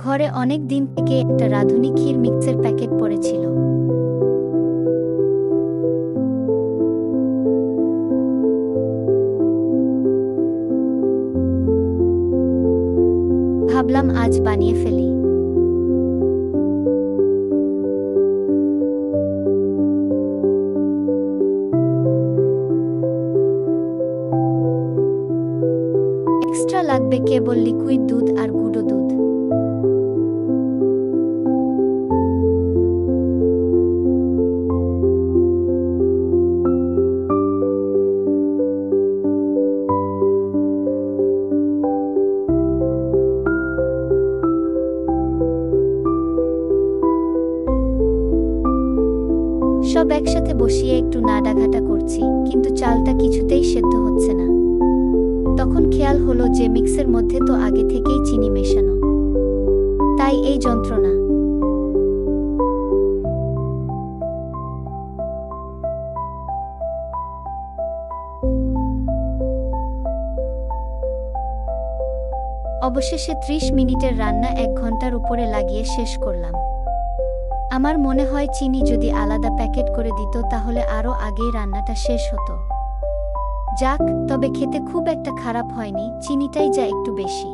ঘরে অনেক দিন থেকে একটা রাঁধুনি ক্ষীর মিক্সের প্যাকেট পড়েছিল। ভাবলাম আজ বানিয়ে ফেলি। এক্সট্রা লাগবে কেবল লিকুইড দুধ আর গুঁড়ো দুধ। সব একসাথে বসিয়ে একটু নাড়াঘাটা করছি, কিন্তু চালটা কিছুতেই সেদ্ধ হচ্ছে না। তখন খেয়াল হলো যে মিক্সের মধ্যে তো আগে থেকেই চিনি মেশানো, তাই এই যন্ত্রণা। অবশেষে 30 মিনিটের রান্না 1 ঘন্টার উপরে লাগিয়ে শেষ করলাম। আমার মনে হয় চিনি যদি আলাদা প্যাকেট করে দিত তাহলে আরও আগেই রান্নাটা শেষ হতো। যাক, তবে খেতে খুব একটা খারাপ হয়নি, চিনিটাই যা একটু বেশি।